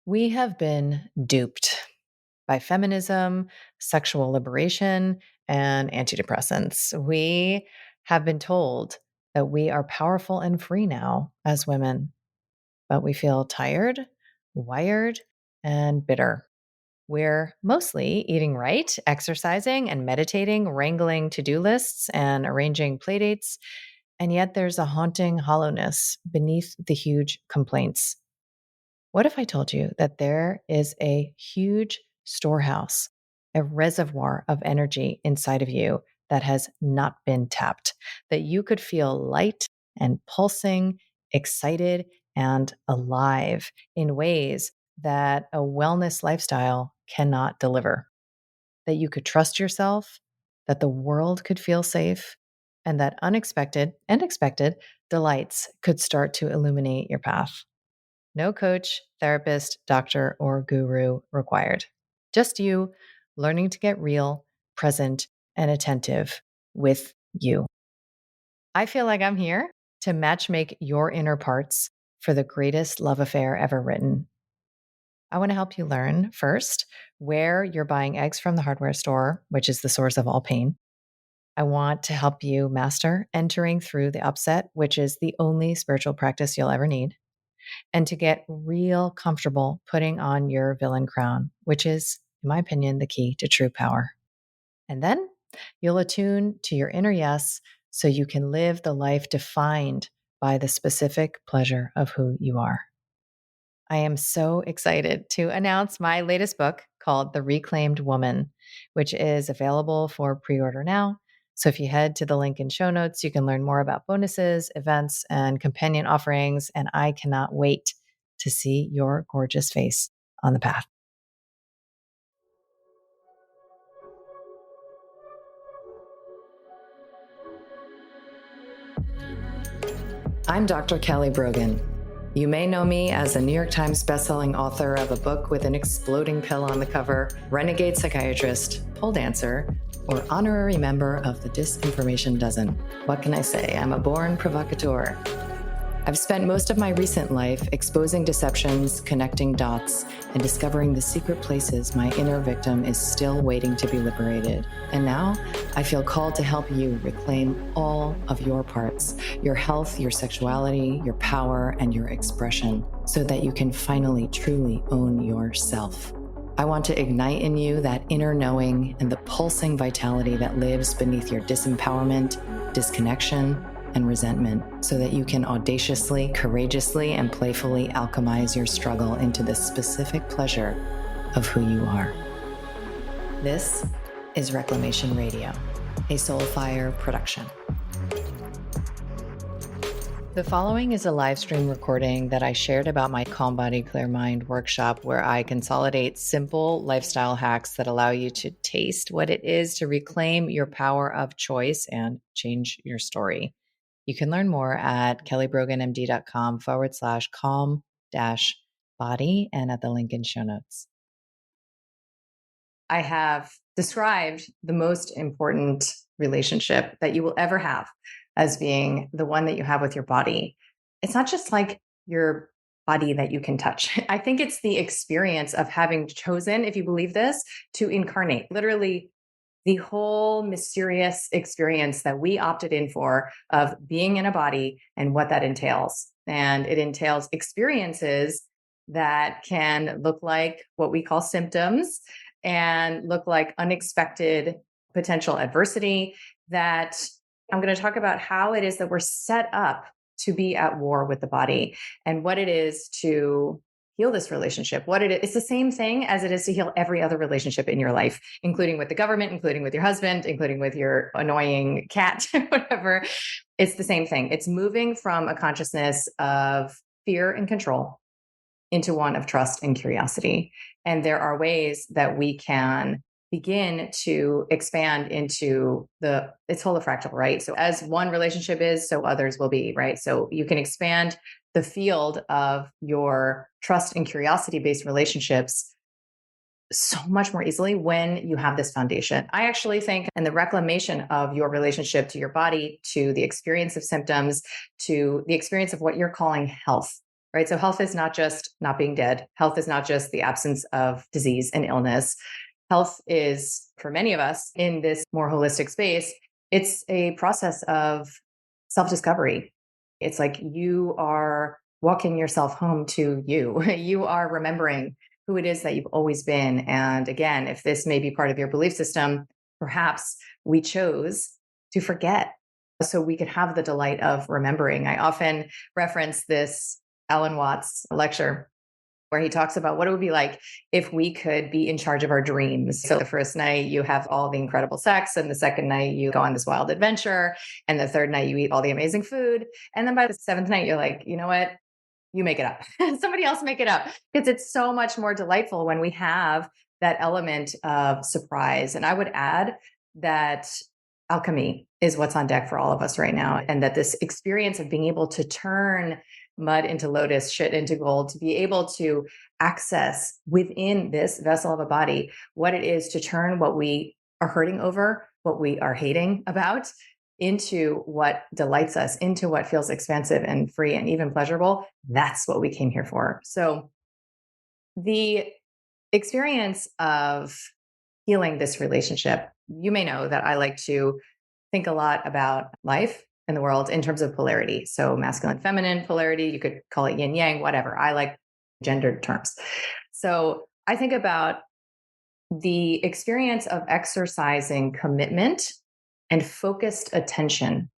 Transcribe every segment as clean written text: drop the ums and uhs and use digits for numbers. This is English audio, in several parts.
We have been duped by feminism, sexual liberation, and antidepressants. We have been told that we are powerful and free now as women, but we feel tired, wired, and bitter. We're mostly eating right, exercising and meditating, wrangling to do lists, and arranging playdates. And yet there's a haunting hollowness beneath the huge complaints. What if I told you that there is a huge storehouse, a reservoir of energy inside of you that has not been tapped, that you could feel light and pulsing, excited and alive in ways that a wellness lifestyle cannot deliver, that you could trust yourself, that the world could feel safe, and that unexpected and expected delights could start to illuminate your path. No coach, therapist, doctor, or guru required. Just you learning to get real, present, and attentive with you. I feel like I'm here to matchmake your inner parts for the greatest love affair ever written. I want to help you learn first where you're buying eggs from the hardware store, which is the source of all pain. I want to help you master entering through the upset, which is the only spiritual practice you'll ever need, and to get real comfortable putting on your villain crown, which is, in my opinion, the key to true power. And then you'll attune to your inner yes so you can live the life defined by the specific pleasure of who you are. I am so excited to announce my latest book called The Reclaimed Woman, which is available for pre-order now. So if you head to the link in show notes, you can learn more about bonuses, events, and companion offerings. And I cannot wait to see your gorgeous face on the path. I'm Dr. Kelly Brogan. You may know me as a New York Times bestselling author of a book with an exploding pill on the cover, renegade psychiatrist, pole dancer, or honorary member of the Disinformation Dozen. What can I say? I'm a born provocateur. I've spent most of my recent life exposing deceptions, connecting dots, and discovering the secret places my inner victim is still waiting to be liberated. And now I feel called to help you reclaim all of your parts, your health, your sexuality, your power, and your expression, so that you can finally truly own yourself. I want to ignite in you that inner knowing and the pulsing vitality that lives beneath your disempowerment, disconnection, and resentment, so that you can audaciously, courageously, and playfully alchemize your struggle into the specific pleasure of who you are. This is Reclamation Radio, a Soulfire production. The following is a live stream recording that I shared about my Calm Body, Clear Mind workshop, where I consolidate simple lifestyle hacks that allow you to taste what it is to reclaim your power of choice and change your story. You can learn more at kellybroganmd.com/calm-body and at the link in show notes. I have described the most important relationship that you will ever have as being the one that you have with your body. It's not just like your body that you can touch. I think it's the experience of having chosen, if you believe this, to incarnate, literally the whole mysterious experience that we opted in for of being in a body and what that entails. And it entails experiences that can look like what we call symptoms and look like unexpected potential adversity. That I'm going to talk about how it is that we're set up to be at war with the body and what it is to heal this relationship. It's the same thing as it is to heal every other relationship in your life, including with the government, including with your husband, including with your annoying cat, whatever. It's the same thing. It's moving from a consciousness of fear and control into one of trust and curiosity. And there are ways that we can begin to expand into it's holofractal, right? So as one relationship is, so others will be, right? So you can expand the field of your trust and curiosity-based relationships so much more easily when you have this foundation. I actually think in the reclamation of your relationship to your body, to the experience of symptoms, to the experience of what you're calling health, right? So health is not just not being dead. Health is not just the absence of disease and illness. Health is, for many of us in this more holistic space, it's a process of self discovery. It's like you are walking yourself home to you. You are remembering who it is that you've always been. And again, if this may be part of your belief system, perhaps we chose to forget so we could have the delight of remembering. I often reference this Alan Watts lecture where he talks about what it would be like if we could be in charge of our dreams. So the first night you have all the incredible sex, and the second night you go on this wild adventure, and the third night you eat all the amazing food. And then by the seventh night, you're like, you know what? You make it up. Somebody else make it up. Because it's so much more delightful when we have that element of surprise. And I would add that alchemy is what's on deck for all of us right now. And that this experience of being able to turn mud into lotus, shit into gold, to be able to access within this vessel of a body what it is to turn what we are hurting over, what we are hating about, into what delights us, into what feels expansive and free and even pleasurable. That's what we came here for. So the experience of healing this relationship, you may know that I like to think a lot about life in the world in terms of polarity. So masculine, feminine polarity, you could call it yin yang, whatever. I like gendered terms. So I think about the experience of exercising commitment and focused attention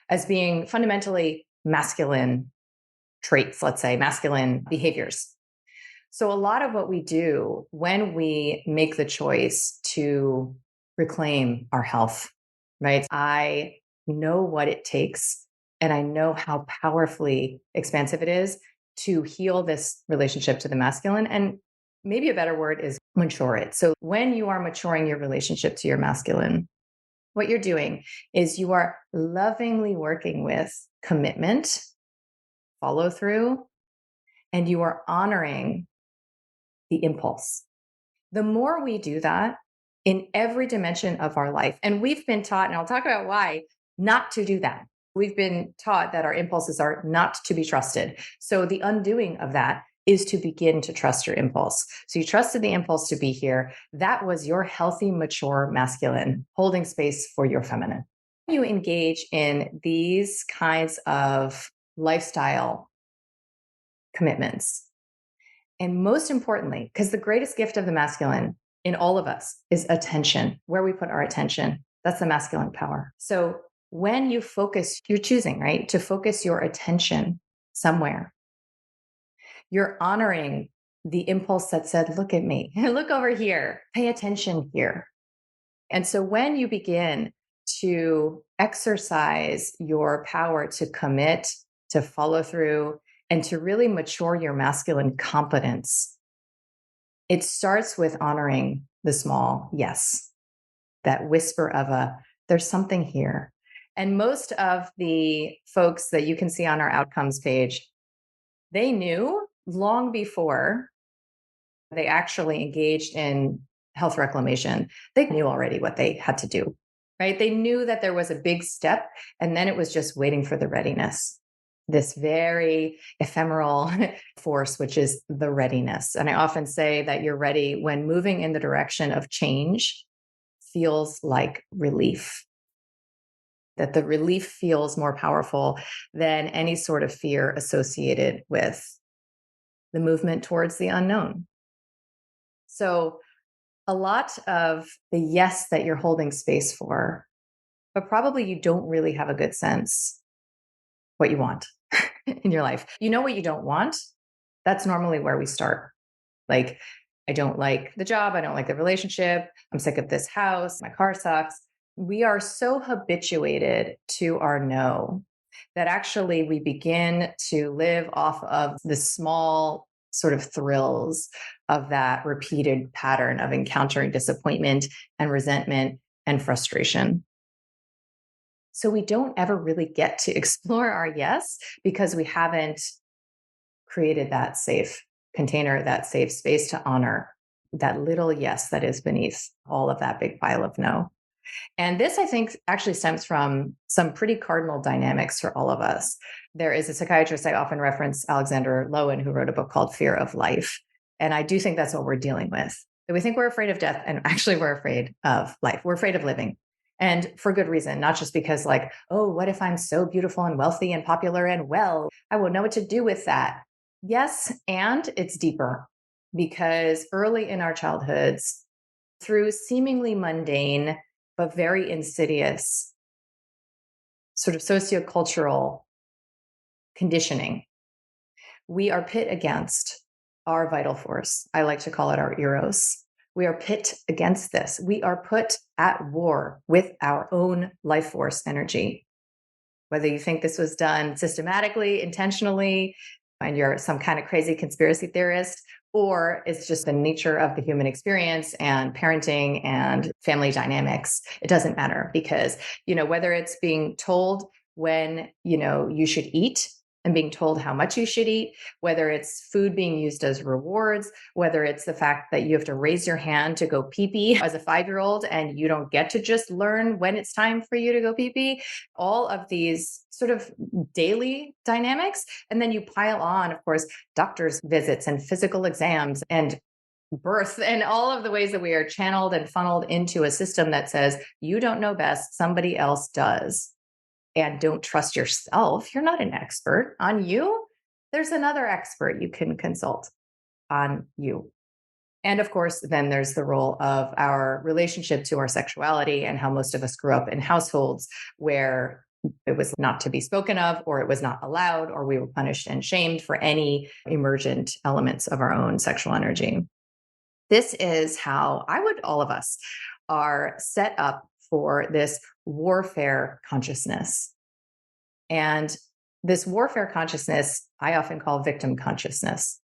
as being fundamentally masculine traits, let's say, masculine behaviors. So, a lot of what we do when we make the choice to reclaim our health, right? I know what it takes, and I know how powerfully expansive it is to heal this relationship to the masculine. And maybe a better word is mature it. So, when you are maturing your relationship to your masculine, what you're doing is you are lovingly working with commitment, follow through, and you are honoring the impulse. The more we do that in every dimension of our life, and we've been taught, and I'll talk about why, not to do that. We've been taught that our impulses are not to be trusted. So the undoing of that is to begin to trust your impulse. So you trusted the impulse to be here. That was your healthy, mature masculine holding space for your feminine. You engage in these kinds of lifestyle commitments. And most importantly, because the greatest gift of the masculine in all of us is attention, where we put our attention. That's the masculine power. So when you focus, you're choosing, right, to focus your attention somewhere. You're honoring the impulse that said, look at me, look over here, pay attention here. And so when you begin to exercise your power to commit, to follow through, and to really mature your masculine competence, it starts with honoring the small yes, that whisper of there's something here. And most of the folks that you can see on our outcomes page, they knew long before they actually engaged in health reclamation, they knew already what they had to do, right? They knew that there was a big step, and then it was just waiting for the readiness, this very ephemeral force, which is the readiness. And I often say that you're ready when moving in the direction of change feels like relief, that the relief feels more powerful than any sort of fear associated with the movement towards the unknown. So a lot of the yes that you're holding space for, but probably you don't really have a good sense what you want in your life. You know what you don't want? That's normally where we start. Like, I don't like the job. I don't like the relationship. I'm sick of this house. My car sucks. We are so habituated to our no that actually we begin to live off of the small sort of thrills of that repeated pattern of encountering disappointment and resentment and frustration. So we don't ever really get to explore our yes because we haven't created that safe container, that safe space to honor that little yes that is beneath all of that big pile of no. And this, I think, actually stems from some pretty cardinal dynamics for all of us. There is a psychiatrist I often reference, Alexander Lowen, who wrote a book called Fear of Life. And I do think that's what we're dealing with. That we think we're afraid of death, and actually we're afraid of life. We're afraid of living. And for good reason, not just because, like, oh, what if I'm so beautiful and wealthy and popular and well, I won't know what to do with that. Yes, and it's deeper because early in our childhoods, through seemingly mundane but very insidious sort of sociocultural conditioning, we are pit against our vital force. I like to call it our eros. We are pit against this. We are put at war with our own life force energy. Whether you think this was done systematically, intentionally, and you're some kind of crazy conspiracy theorist, or it's just the nature of the human experience and parenting and family dynamics, it doesn't matter because, whether it's being told when, you should eat and being told how much you should eat, whether it's food being used as rewards, whether it's the fact that you have to raise your hand to go pee-pee as a 5-year-old and you don't get to just learn when it's time for you to go pee-pee, all of these sort of daily dynamics. And then you pile on, of course, doctor's visits and physical exams and birth and all of the ways that we are channeled and funneled into a system that says, you don't know best, somebody else does. And don't trust yourself. You're not an expert on you. There's another expert you can consult on you. And of course, then there's the role of our relationship to our sexuality and how most of us grew up in households where it was not to be spoken of, or it was not allowed, or we were punished and shamed for any emergent elements of our own sexual energy. This is how all of us are set up for this warfare consciousness. And this warfare consciousness, I often call victim consciousness.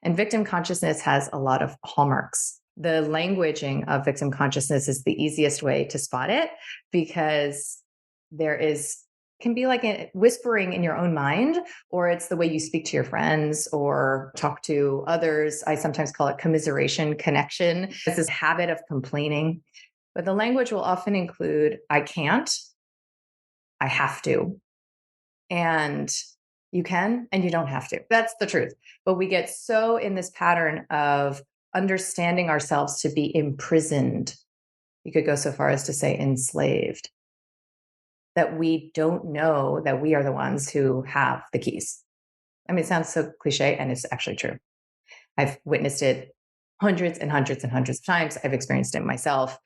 And victim consciousness has a lot of hallmarks. The languaging of victim consciousness is the easiest way to spot it because can be like a whispering in your own mind, or it's the way you speak to your friends or talk to others. I sometimes call it commiseration connection. It's this habit of complaining. But the language will often include, I can't, I have to. And you can, and you don't have to. That's the truth. But we get so in this pattern of understanding ourselves to be imprisoned. You could go so far as to say enslaved, that we don't know that we are the ones who have the keys. I mean, it sounds so cliche, and it's actually true. I've witnessed it hundreds and hundreds and hundreds of times. I've experienced it myself.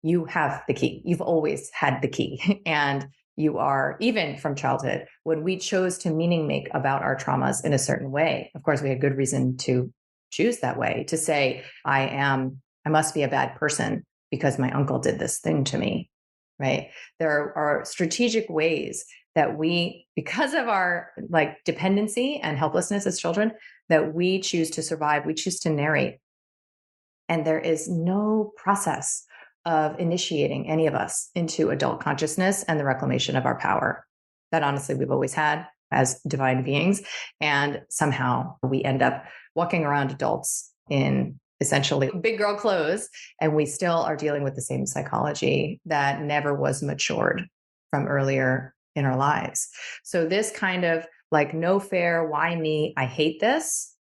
You have the key. You've always had the key. And you are, even from childhood, when we chose to meaning make about our traumas in a certain way, of course, we had good reason to choose that way, to say, I must be a bad person because my uncle did this thing to me, right? There are strategic ways that we, because of our dependency and helplessness as children, that we choose to survive, we choose to narrate. And there is no process of initiating any of us into adult consciousness and the reclamation of our power that honestly we've always had as divine beings. And somehow we end up walking around adults in essentially big girl clothes, and we still are dealing with the same psychology that never was matured from earlier in our lives. So this kind of no fair, why me? I hate this.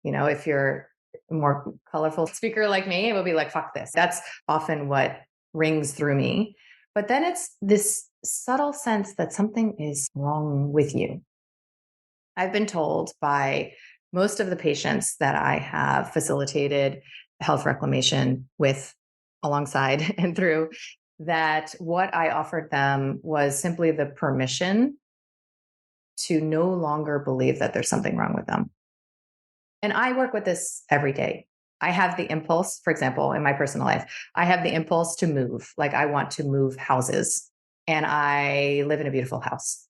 If you're a more colorful speaker like me, it will be like, fuck this. That's often what rings through me. But then it's this subtle sense that something is wrong with you. I've been told by most of the patients that I have facilitated health reclamation with, alongside and through, that what I offered them was simply the permission to no longer believe that there's something wrong with them. And I work with this every day. I have the impulse, for example, in my personal life, I have the impulse to move. I want to move houses, and I live in a beautiful house.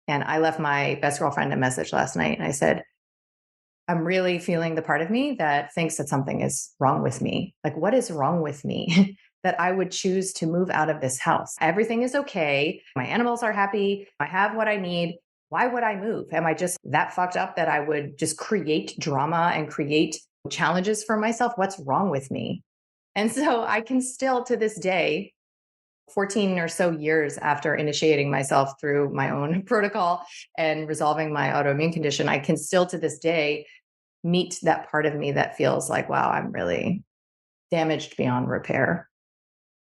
And I left my best girlfriend a message last night, and I said, I'm really feeling the part of me that thinks that something is wrong with me. What is wrong with me that I would choose to move out of this house? Everything is okay. My animals are happy. I have what I need. Why would I move? Am I just that fucked up that I would just create drama and create challenges for myself? What's wrong with me? And so I can still, to this day, 14 or so years after initiating myself through my own protocol and resolving my autoimmune condition, I can still to this day meet that part of me that feels like, wow, I'm really damaged beyond repair.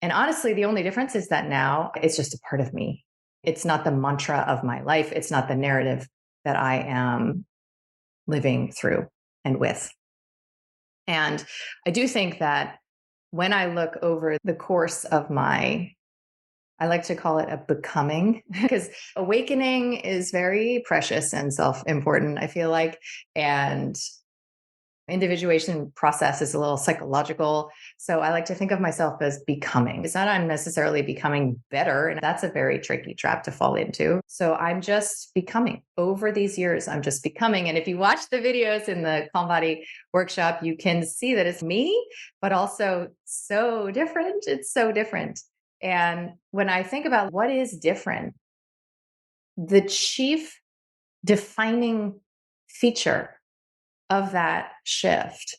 And honestly, the only difference is that now it's just a part of me. It's not the mantra of my life. It's not the narrative that I am living through and with. And I do think that when I look over the course of I like to call it a becoming, because awakening is very precious and self important, I feel like. And individuation process is a little psychological. So I like to think of myself as becoming. It's not I'm necessarily becoming better. And that's a very tricky trap to fall into. So I'm just becoming over these years. I'm just becoming. And if you watch the videos in the Calm Body workshop, you can see that it's me, but also so different. It's so different. And when I think about what is different, the chief defining feature of that shift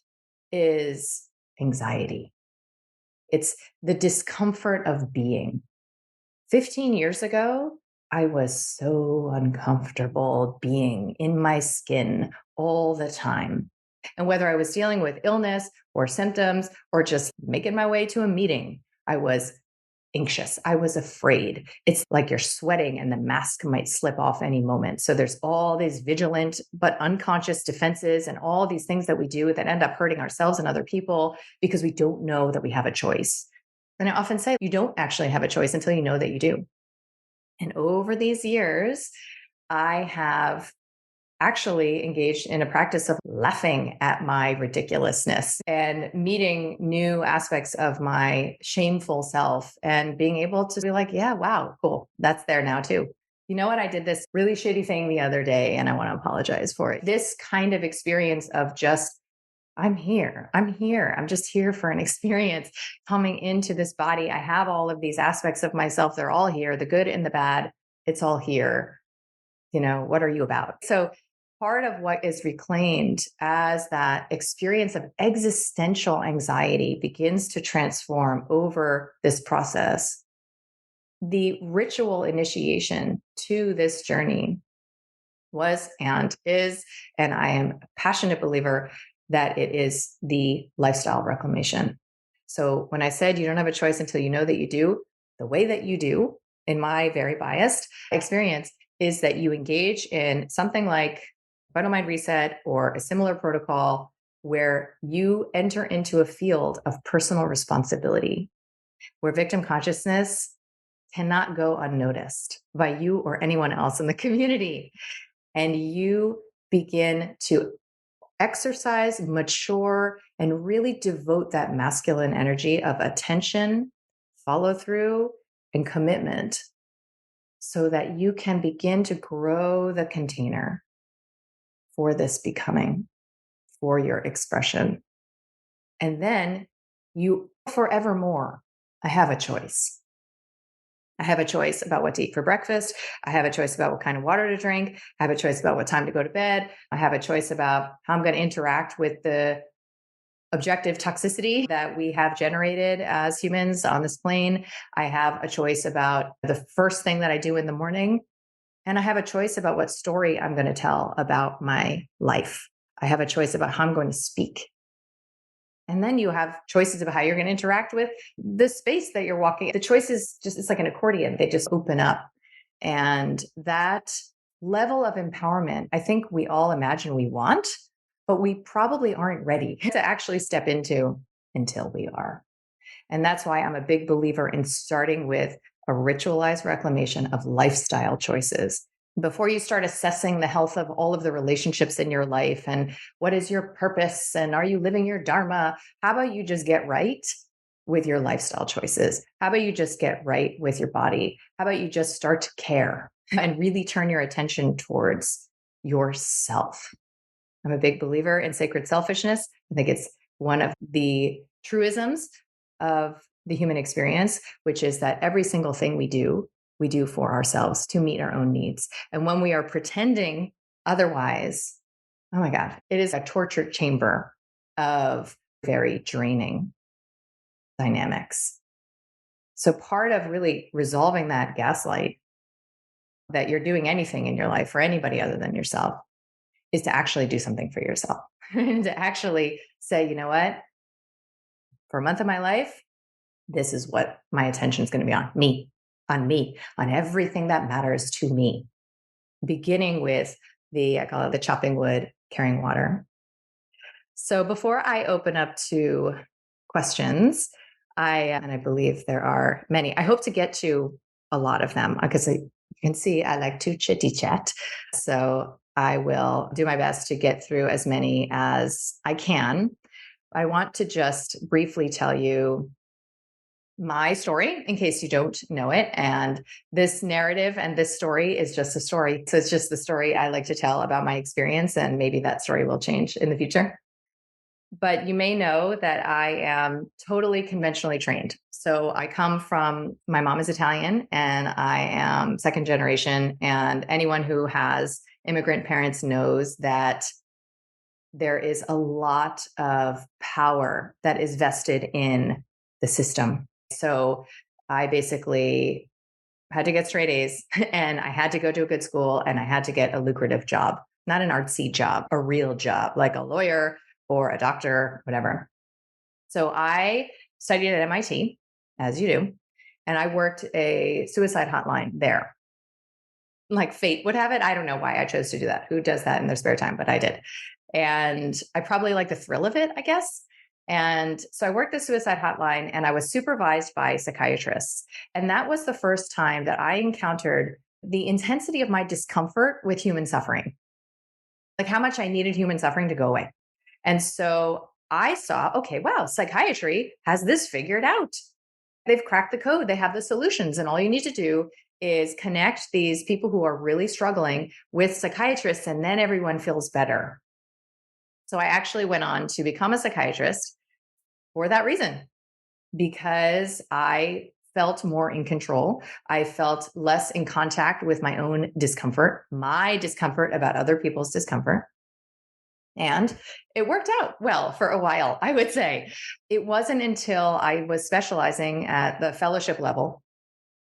is anxiety. It's the discomfort of being. 15 years ago, I was so uncomfortable being in my skin all the time. And whether I was dealing with illness or symptoms or just making my way to a meeting, I was anxious. I was afraid. It's like you're sweating and the mask might slip off any moment. So there's all these vigilant but unconscious defenses and all these things that we do that end up hurting ourselves and other people because we don't know that we have a choice. And I often say you don't actually have a choice until you know that you do. And over these years, I have actually engaged in a practice of laughing at my ridiculousness and meeting new aspects of my shameful self and being able to be like, yeah, wow, cool. That's there now too. You know what? I did this really shitty thing the other day and I want to apologize for it. This kind of experience of just, I'm here. I'm here. I'm just here for an experience coming into this body. I have all of these aspects of myself. They're all here, the good and the bad. It's all here. What are you about? So part of what is reclaimed as that experience of existential anxiety begins to transform over this process. The ritual initiation to this journey was and is, and I am a passionate believer that it is the lifestyle reclamation. So when I said you don't have a choice until you know that you do, the way that you do, in my very biased experience, is that you engage in something like Vital Mind Reset or a similar protocol where you enter into a field of personal responsibility, where victim consciousness cannot go unnoticed by you or anyone else in the community. And you begin to exercise, mature, and really devote that masculine energy of attention, follow through, and commitment so that you can begin to grow the container for this becoming, for your expression. And then you forevermore, I have a choice. I have a choice about what to eat for breakfast. I have a choice about what kind of water to drink. I have a choice about what time to go to bed. I have a choice about how I'm going to interact with the objective toxicity that we have generated as humans on this plane. I have a choice about the first thing that I do in the morning. And I have a choice about what story I'm going to tell about my life. I have a choice about how I'm going to speak. And then you have choices about how you're going to interact with the space that you're walking. The choices just, it's like an accordion. They just open up. And that level of empowerment, I think we all imagine we want, but we probably aren't ready to actually step into until we are. And that's why I'm a big believer in starting with a ritualized reclamation of lifestyle choices. Before you start assessing the health of all of the relationships in your life and what is your purpose and are you living your dharma, how about you just get right with your lifestyle choices? How about you just get right with your body? How about you just start to care and really turn your attention towards yourself? I'm a big believer in sacred selfishness. I think it's one of the truisms of the human experience, which is that every single thing we do for ourselves to meet our own needs. And when we are pretending otherwise, oh my God, it is a torture chamber of very draining dynamics. So part of really resolving that gaslight that you're doing anything in your life for anybody other than yourself is to actually do something for yourself and to actually say, you know what, for a month of my life, this is what my attention is going to be on me, on everything that matters to me, beginning with I call it the chopping wood, carrying water. So before I open up to questions, and I believe there are many, I hope to get to a lot of them because you can see I like to chitty chat. So I will do my best to get through as many as I can. I want to just briefly tell you my story in case you don't know it. And this narrative and this story is just a story. So it's just the story I like to tell about my experience, and maybe that story will change in the future. But you may know that I am totally conventionally trained. So I come from, my mom is Italian and I am second generation. And anyone who has immigrant parents knows that there is a lot of power that is vested in the system. So I basically had to get straight A's and I had to go to a good school and I had to get a lucrative job, not an artsy job, a real job like a lawyer or a doctor, whatever. So I studied at MIT, as you do, and I worked a suicide hotline there. Like fate would have it. I don't know why I chose to do that. Who does that in their spare time? But I did. And I probably like the thrill of it, I guess. And so I worked the suicide hotline and I was supervised by psychiatrists. And that was the first time that I encountered the intensity of my discomfort with human suffering, like how much I needed human suffering to go away. And so I saw, okay, wow, psychiatry has this figured out. They've cracked the code, they have the solutions. And all you need to do is connect these people who are really struggling with psychiatrists, and then everyone feels better. So I actually went on to become a psychiatrist for that reason, because I felt more in control. I felt less in contact with my own discomfort, my discomfort about other people's discomfort. And it worked out well for a while, I would say. It wasn't until I was specializing at the fellowship level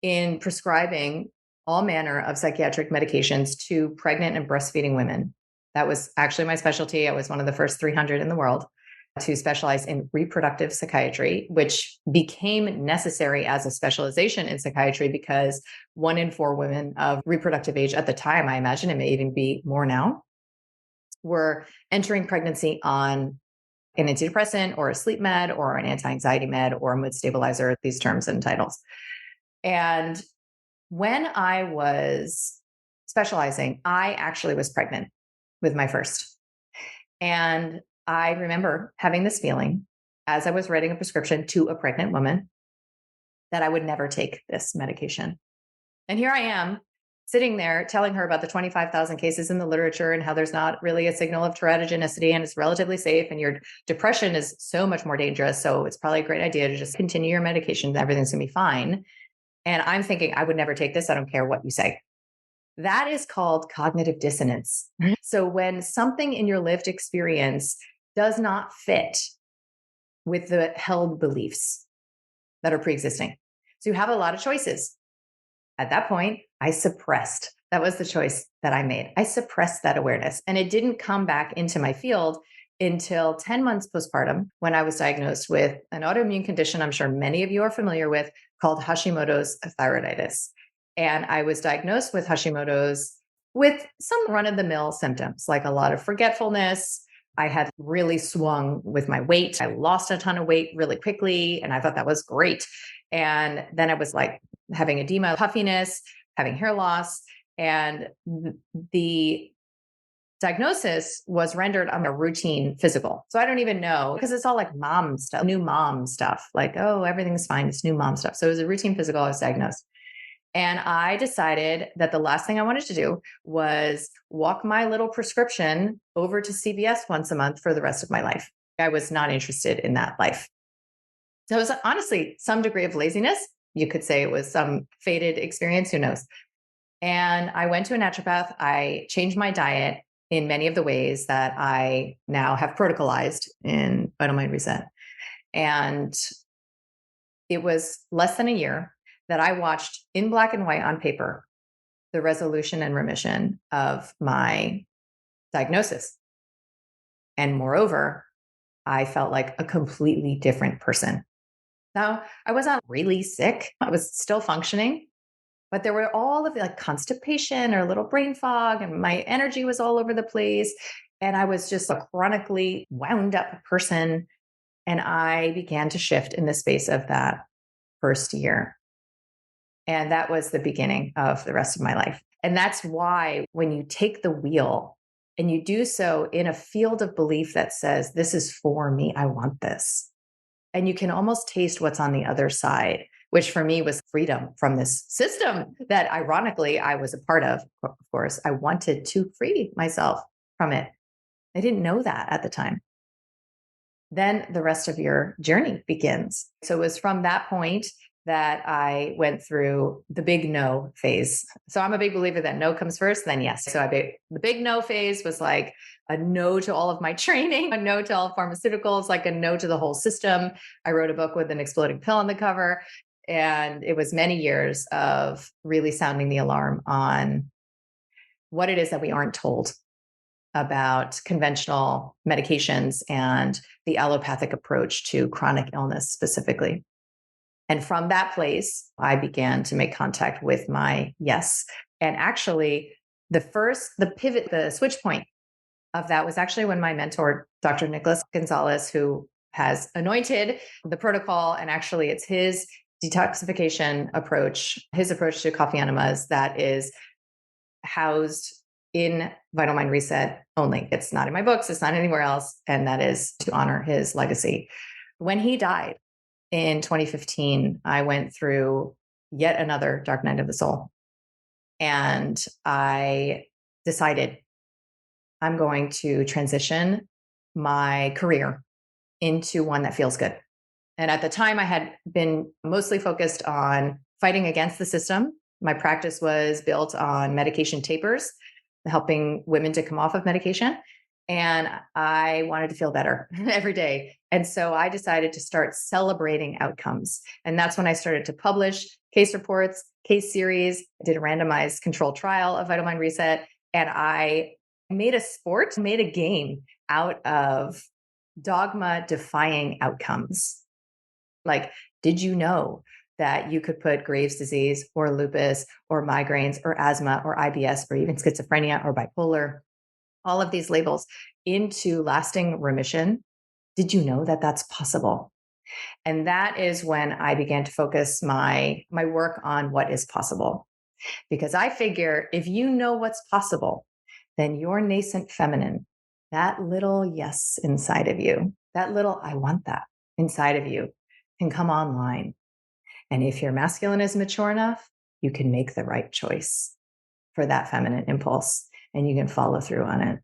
in prescribing all manner of psychiatric medications to pregnant and breastfeeding women. That was actually my specialty. I was one of the first 300 in the world to specialize in reproductive psychiatry, which became necessary as a specialization in psychiatry because 1 in 4 women of reproductive age at the time, I imagine it may even be more now, were entering pregnancy on an antidepressant or a sleep med or an anti-anxiety med or a mood stabilizer, these terms and titles. And when I was specializing, I actually was pregnant with my first. And I remember having this feeling as I was writing a prescription to a pregnant woman that I would never take this medication. And here I am sitting there telling her about the 25,000 cases in the literature and how there's not really a signal of teratogenicity and it's relatively safe and your depression is so much more dangerous. So it's probably a great idea to just continue your medication. Everything's going to be fine. And I'm thinking, I would never take this. I don't care what you say. That is called cognitive dissonance. So when something in your lived experience does not fit with the held beliefs that are pre-existing. So you have a lot of choices. At that point, I suppressed. That was the choice that I made. I suppressed that awareness. And it didn't come back into my field until 10 months postpartum when I was diagnosed with an autoimmune condition I'm sure many of you are familiar with called Hashimoto's thyroiditis. And I was diagnosed with Hashimoto's with some run-of-the-mill symptoms, like a lot of forgetfulness. I had really swung with my weight. I lost a ton of weight really quickly, and I thought that was great. And then I was like having edema, puffiness, having hair loss. And the diagnosis was rendered on a routine physical. So I don't even know, because it's all like mom stuff, new mom stuff, like, oh, everything's fine. It's new mom stuff. So it was a routine physical. I was diagnosed. And I decided that the last thing I wanted to do was walk my little prescription over to CVS once a month for the rest of my life. I was not interested in that life. So it was honestly some degree of laziness. You could say it was some fated experience, who knows? And I went to a naturopath. I changed my diet in many of the ways that I now have protocolized in Vital Mind Reset. And It was less than a year that I watched in black and white on paper the resolution and remission of my diagnosis. And moreover, I felt like a completely different person. Now, I wasn't really sick. I was still functioning, but there were all of the like constipation or a little brain fog, and my energy was all over the place. And I was just a chronically wound up person. And I began to shift in the space of that first year. And that was the beginning of the rest of my life. And that's why when you take the wheel and you do so in a field of belief that says, this is for me, I want this. And you can almost taste what's on the other side, which for me was freedom from this system that ironically I was a part of course. I wanted to free myself from it. I didn't know that at the time. Then the rest of your journey begins. So it was from that point that I went through the big no phase. So I'm a big believer that no comes first, then yes. So the big no phase was like a no to all of my training, a no to all pharmaceuticals, like a no to the whole system. I wrote a book with an exploding pill on the cover. And it was many years of really sounding the alarm on what it is that we aren't told about conventional medications and the allopathic approach to chronic illness specifically. And from that place, I began to make contact with my yes. And actually, the pivot, the switch point of that was actually when my mentor, Dr. Nicholas Gonzalez, who has anointed the protocol, and actually it's his detoxification approach, his approach to coffee enemas that is housed in Vital Mind Reset only. It's not in my books, it's not anywhere else. And that is to honor his legacy. When he died in 2015, I went through yet another dark night of the soul. And I decided I'm going to transition my career into one that feels good. And at the time, I had been mostly focused on fighting against the system. My practice was built on medication tapers, helping women to come off of medication. And I wanted to feel better every day. And so I decided to start celebrating outcomes. And that's when I started to publish case reports, case series, did a randomized controlled trial of Vital Mind Reset. And I made a sport, made a game out of dogma defying outcomes. Like, did you know that you could put Graves' disease or lupus or migraines or asthma or IBS or even schizophrenia or bipolar, all of these labels into lasting remission? Did you know that that's possible? And that is when I began to focus my work on what is possible. Because I figure if you know what's possible, then your nascent feminine, that little yes inside of you, that little I want that inside of you can come online. And if your masculine is mature enough, you can make the right choice for that feminine impulse and you can follow through on it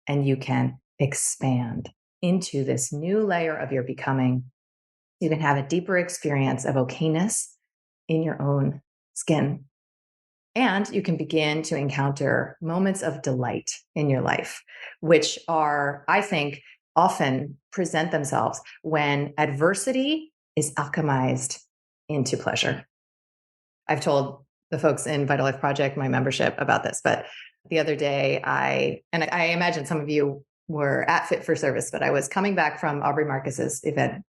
and you can expand into this new layer of your becoming. You can have a deeper experience of okayness in your own skin. And you can begin to encounter moments of delight in your life, which are, I think, often present themselves when adversity is alchemized into pleasure. I've told the folks in Vital Life Project, my membership, about this, but the other day I imagine some of you were at Fit for Service, but I was coming back from Aubrey Marcus's event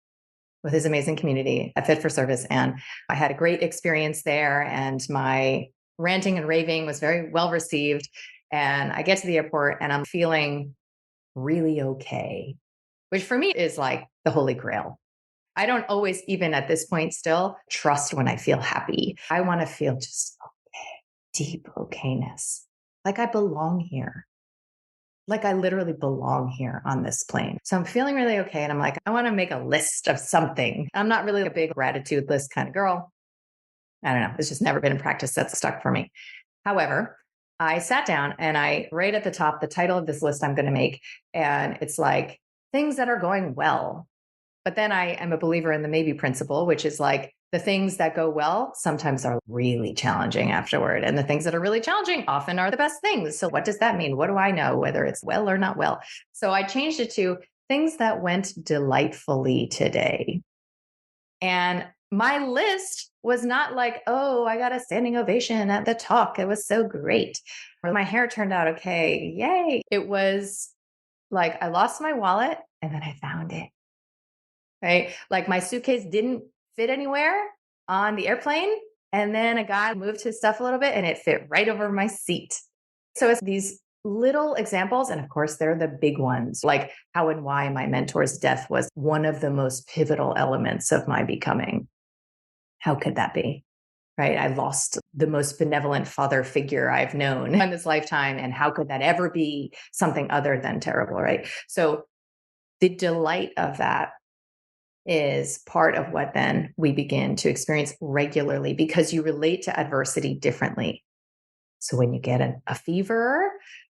with his amazing community at Fit for Service. And I had a great experience there. And my ranting and raving was very well received. And I get to the airport and I'm feeling really okay, which for me is like the holy grail. I don't always, even at this point, still trust when I feel happy. I want to feel just okay, deep okayness, like I belong here. Like I literally belong here on this plane. So I'm feeling really okay. And I'm like, I want to make a list of something. I'm not really a big gratitude list kind of girl. I don't know. It's just never been in practice. That's stuck for me. However, I sat down and I right at the top, the title of this list I'm going to make. And it's like things that are going well. But then I am a believer in the maybe principle, which is like the things that go well sometimes are really challenging afterward. And the things that are really challenging often are the best things. So what does that mean? What do I know, whether it's well or not well? So I changed it to things that went delightfully today. And My list was not like, oh, I got a standing ovation at the talk. It was so great. Or my hair turned out okay. Yay. It was like I lost my wallet and then I found it. Right. Like my suitcase didn't fit anywhere on the airplane. And then a guy moved his stuff a little bit and it fit right over my seat. So it's these little examples. And of course, they're the big ones, like how and why my mentor's death was one of the most pivotal elements of my becoming. How could that be? Right. I lost the most benevolent father figure I've known in this lifetime. And how could that ever be something other than terrible? Right. So the delight of that is part of what then we begin to experience regularly because you relate to adversity differently. So when you get a fever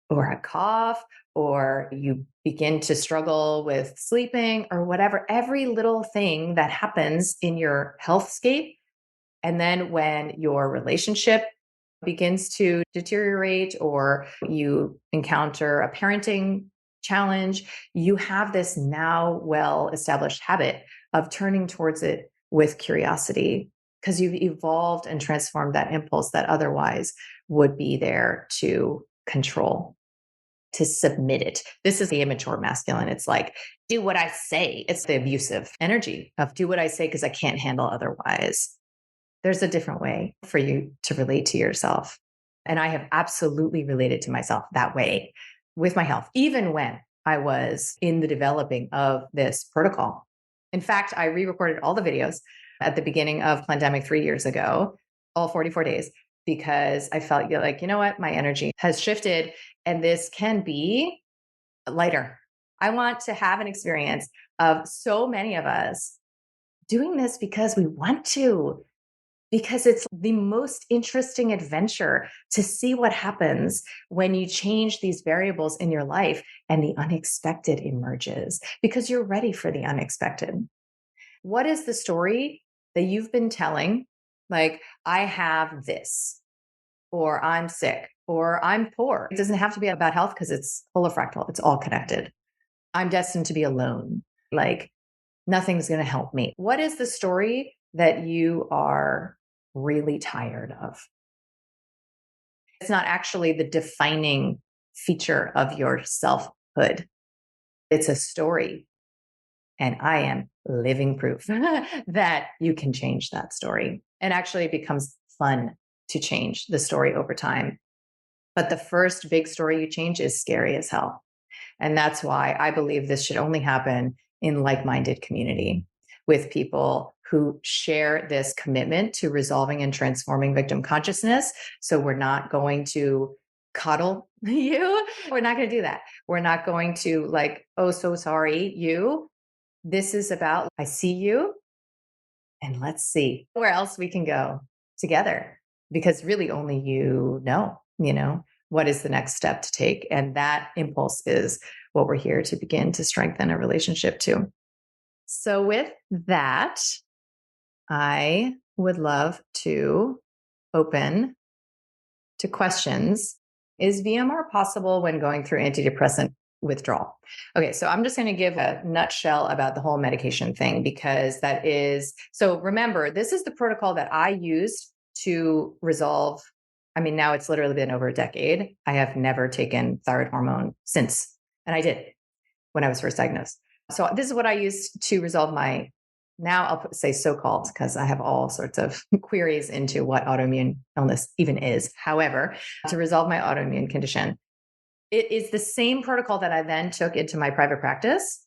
or a cough, or you begin to struggle with sleeping or whatever, every little thing that happens in your healthscape, and then when your relationship begins to deteriorate or you encounter a parenting challenge, you have this now well established habit of turning towards it with curiosity because you've evolved and transformed that impulse that otherwise would be there to control, to submit it. This is the immature masculine. It's like, do what I say. It's the abusive energy of do what I say because I can't handle otherwise. There's a different way for you to relate to yourself. And I have absolutely related to myself that way with my health, even when I was in the developing of this protocol. In fact, I re recorded all the videos at the beginning of pandemic 3 years ago, all 44 days, because I felt like, you know what, my energy has shifted and this can be lighter. I want to have an experience of so many of us doing this because we want to, because it's the most interesting adventure to see what happens when you change these variables in your life and the unexpected emerges because you're ready for the unexpected. What is the story that you've been telling? Like, I have this, or I'm sick, or I'm poor. It doesn't have to be about health because it's holofractal, it's all connected. I'm destined to be alone. Like, nothing's going to help me. What is the story that you are really tired of? It's not actually the defining feature of your selfhood. It's a story. And I am living proof that you can change that story. And actually, it becomes fun to change the story over time. But the first big story you change is scary as hell. And that's why I believe this should only happen in like minded community with people who share this commitment to resolving and transforming victim consciousness. So we're not going to coddle you. We're not going to do that. We're not going to like, oh, so sorry, you. This is about, I see you and let's see where else we can go together because really only you know, what is the next step to take. And that impulse is what we're here to begin to strengthen a relationship to. So, with that, I would love to open to questions. Is VMR possible when going through antidepressant withdrawal? Okay, so I'm just going to give a nutshell about the whole medication thing because that is so. Remember, this is the protocol that I used to resolve. I mean, now it's literally been over a decade. I have never taken thyroid hormone since, and I did when I was first diagnosed. So this is what I used to resolve my, now I'll say so-called because I have all sorts of queries into what autoimmune illness even is. However, to resolve my autoimmune condition, it is the same protocol that I then took into my private practice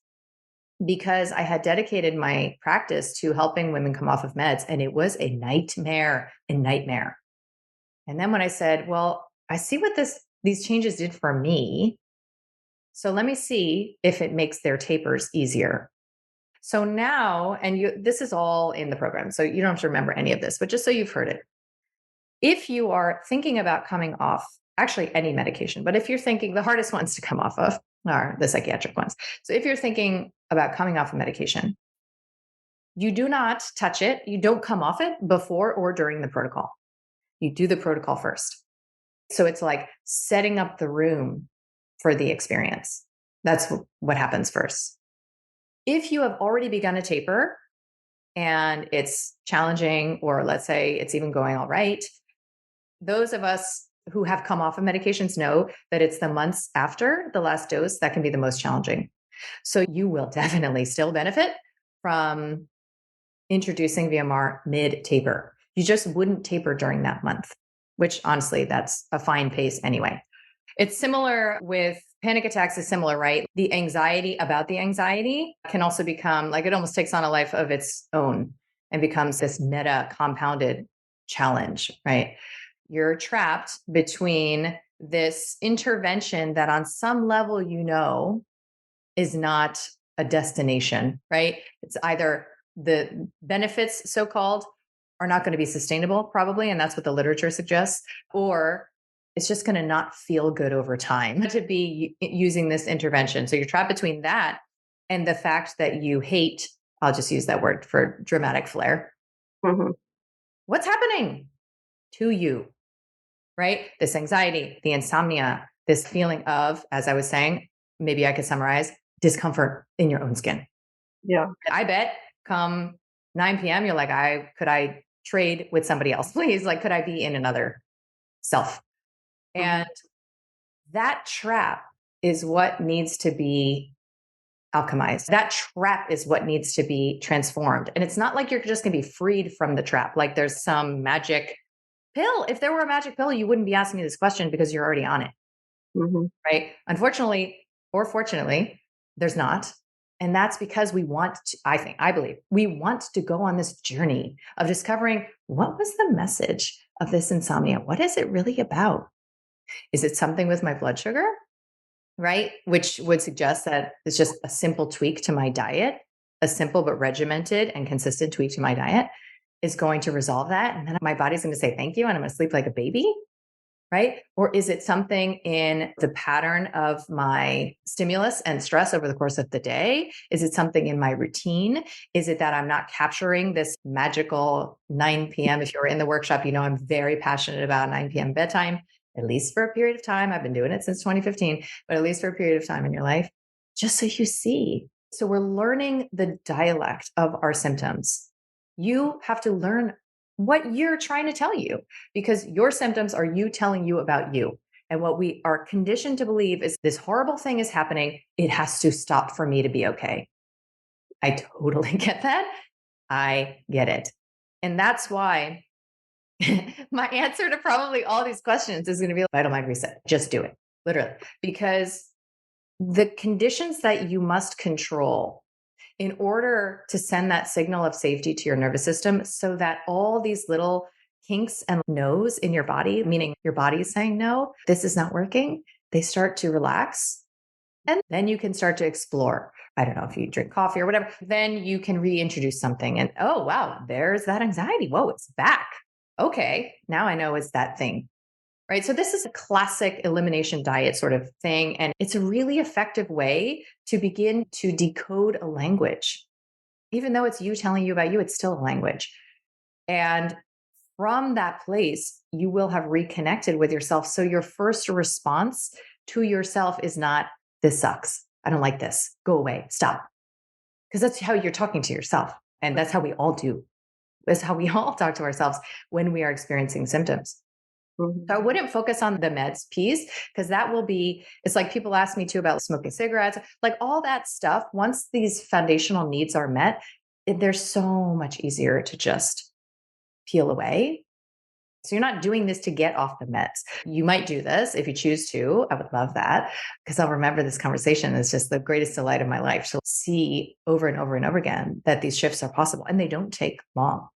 because I had dedicated my practice to helping women come off of meds. And it was a nightmare, a nightmare. And then when I said, well, I see what these changes did for me. So let me see if it makes their tapers easier. So now, and this is all in the program, so you don't have to remember any of this, but just so you've heard it. If you are thinking about coming off, actually any medication, but if you're thinking the hardest ones to come off of are the psychiatric ones. So if you're thinking about coming off a medication, you do not touch it. You don't come off it before or during the protocol. You do the protocol first. So it's like setting up the room for the experience. That's what happens first. If you have already begun a taper, and it's challenging, or let's say it's even going all right, those of us who have come off of medications know that it's the months after the last dose that can be the most challenging. So you will definitely still benefit from introducing VMR mid taper. You just wouldn't taper during that month, which honestly, that's a fine pace anyway. It's similar with panic attacks, is similar, right? The anxiety about the anxiety can also become like, it almost takes on a life of its own and becomes this meta compounded challenge, right? You're trapped between this intervention that on some level, is not a destination, right? It's either the benefits, so called, are not going to be sustainable, probably. And that's what the literature suggests, or it's just going to not feel good over time to be using this intervention. So you're trapped between that and the fact that you hate, I'll just use that word for dramatic flair. Mm-hmm. What's happening to you, right? This anxiety, the insomnia, this feeling of, as I was saying, maybe I could summarize, discomfort in your own skin. Yeah. I bet come 9 p.m., you're like, could I trade with somebody else, please? Like, could I be in another self? Mm-hmm. And that trap is what needs to be alchemized. That trap is what needs to be transformed. And it's not like you're just going to be freed from the trap. Like there's some magic pill. If there were a magic pill, you wouldn't be asking me this question because you're already on it. Mm-hmm. Right? Unfortunately, or fortunately, there's not. And that's because we want to, I believe, we want to go on this journey of discovering what was the message of this insomnia? What is it really about? Is it something with my blood sugar? Right? Which would suggest that it's just a simple tweak to my diet, a simple but regimented and consistent tweak to my diet is going to resolve that. And then my body's going to say thank you and I'm going to sleep like a baby. Right? Or is it something in the pattern of my stimulus and stress over the course of the day? Is it something in my routine? Is it that I'm not capturing this magical 9 p.m.? If you're in the workshop, I'm very passionate about 9 p.m. bedtime, at least for a period of time. I've been doing it since 2015, but at least for a period of time in your life, just so you see. So we're learning the dialect of our symptoms. You have to learn what you're trying to tell you, because your symptoms are you telling you about you. And what we are conditioned to believe is this horrible thing is happening. It has to stop for me to be okay. I totally get that. I get it. And that's why my answer to probably all these questions is going to be vital mind reset. Just do it, literally, because the conditions that you must control in order to send that signal of safety to your nervous system so that all these little kinks and no's in your body, meaning your body is saying, no, this is not working, they start to relax. And then you can start to explore. I don't know if you drink coffee or whatever, then you can reintroduce something. And oh, wow, there's that anxiety. Whoa, it's back. Okay, now I know it's that thing. Right. So this is a classic elimination diet sort of thing. And it's a really effective way to begin to decode a language. Even though it's you telling you about you, it's still a language. And from that place, you will have reconnected with yourself. So your first response to yourself is not, this sucks. I don't like this. Go away. Stop. Because that's how you're talking to yourself. And that's how we all do. That's how we all talk to ourselves when we are experiencing symptoms. Mm-hmm. So I wouldn't focus on the meds piece because that will be, it's like people ask me too about smoking cigarettes, like all that stuff. Once these foundational needs are met, they're so much easier to just peel away. So you're not doing this to get off the meds. You might do this if you choose to. I would love that because I'll remember this conversation. It's just the greatest delight of my life to see over and over and over again that these shifts are possible and they don't take long.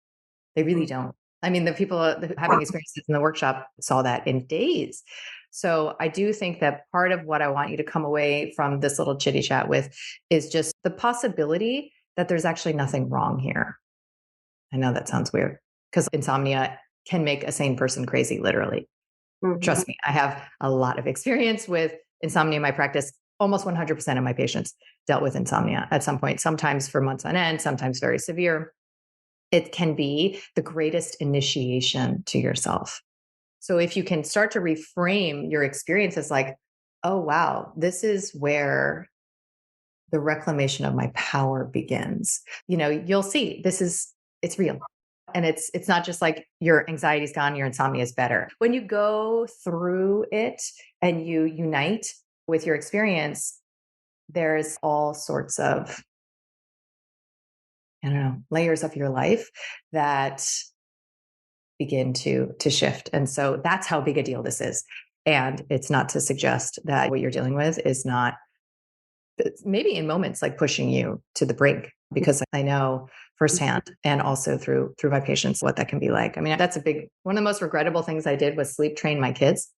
They really don't. I mean, the people having experiences in the workshop saw that in days. So I do think that part of what I want you to come away from this little chitty chat with is just the possibility that there's actually nothing wrong here. I know that sounds weird because insomnia can make a sane person crazy, literally. Mm-hmm. Trust me, I have a lot of experience with insomnia in my practice. Almost 100% of my patients dealt with insomnia at some point, sometimes for months on end, sometimes very severe. It can be the greatest initiation to yourself. So if you can start to reframe your experience as like, oh, wow, this is where the reclamation of my power begins. You'll see it's real. And it's not just like your anxiety's gone, your insomnia is better. When you go through it and you unite with your experience, there's all sorts of, I don't know, layers of your life that begin to shift. And so that's how big a deal this is. And it's not to suggest that what you're dealing with is not maybe in moments like pushing you to the brink, because I know firsthand and also through my patients what that can be like. I mean, that's one of the most regrettable things I did was sleep train my kids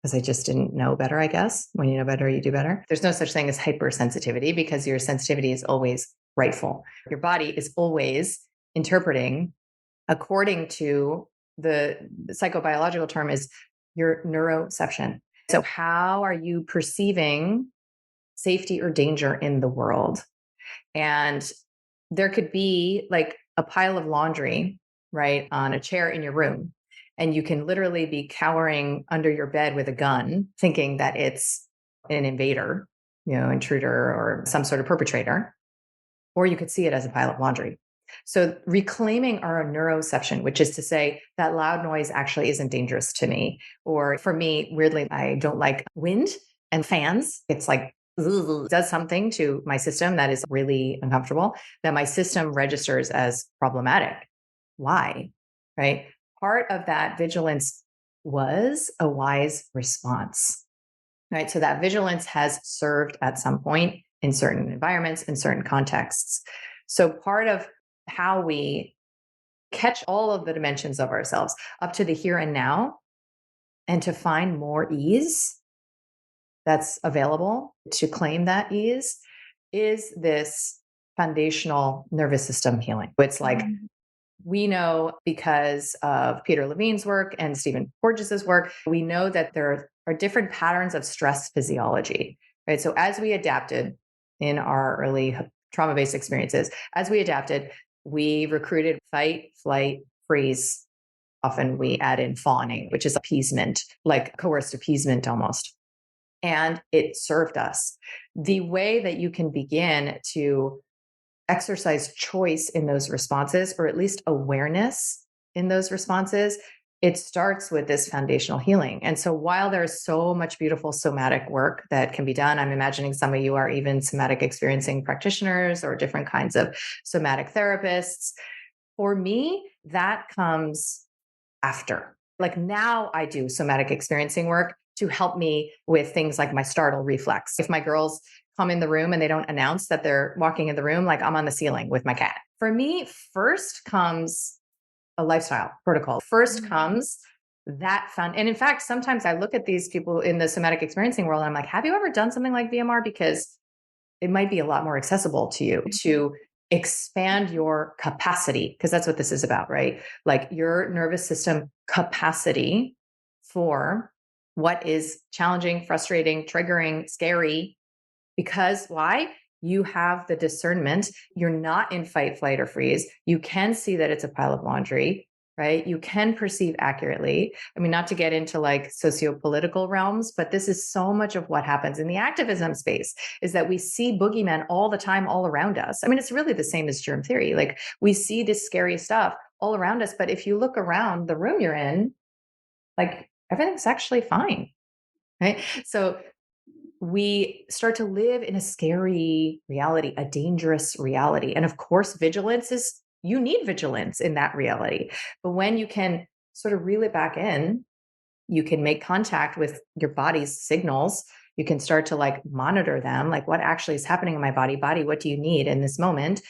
because I just didn't know better, I guess. When you know better, you do better. There's no such thing as hypersensitivity because your sensitivity is always rightful. Your body is always interpreting according to the psychobiological term is your neuroception. So how are you perceiving safety or danger in the world? And there could be like a pile of laundry, right, on a chair in your room. And you can literally be cowering under your bed with a gun, thinking that it's an invader, intruder or some sort of perpetrator. Or you could see it as a pile of laundry. So reclaiming our neuroception, which is to say that loud noise actually isn't dangerous to me. Or for me, weirdly, I don't like wind and fans. It's like, does something to my system that is really uncomfortable, that my system registers as problematic. Why? Right? Part of that vigilance was a wise response. Right? So that vigilance has served at some point in certain environments, in certain contexts. So part of how we catch all of the dimensions of ourselves up to the here and now and to find more ease that's available to claim that ease is this foundational nervous system healing. It's like we know because of Peter Levine's work and Stephen Porges's work, we know that there are different patterns of stress physiology, right? So as we adapted in our early trauma-based experiences, as we adapted, we recruited fight, flight, freeze. Often we add in fawning, which is appeasement, like coerced appeasement almost. And it served us. The way that you can begin to exercise choice in those responses, or at least awareness in those responses, it starts with this foundational healing. And so while there's so much beautiful somatic work that can be done, I'm imagining some of you are even somatic experiencing practitioners or different kinds of somatic therapists. For me, that comes after. Like now I do somatic experiencing work to help me with things like my startle reflex. If my girls come in the room and they don't announce that they're walking in the room, like I'm on the ceiling with my cat. For me, first comes a lifestyle protocol. First comes that fun. And in fact, sometimes I look at these people in the somatic experiencing world and I'm like, have you ever done something like VMR? Because it might be a lot more accessible to you to expand your capacity, because that's what this is about, right? Like your nervous system capacity for what is challenging, frustrating, triggering, scary. Because why? You have the discernment. You're not in fight, flight, or freeze. You can see that it's a pile of laundry, right? You can perceive accurately. I mean, not to get into like socio-political realms, but this is so much of what happens in the activism space is that we see boogeymen all the time, all around us. I mean, it's really the same as germ theory. Like we see this scary stuff all around us, but if you look around the room you're in, like everything's actually fine, right? So we start to live in a scary reality, a dangerous reality. And of course, you need vigilance in that reality. But when you can sort of reel it back in, you can make contact with your body's signals. You can start to like monitor them, like what actually is happening in my body, what do you need in this moment?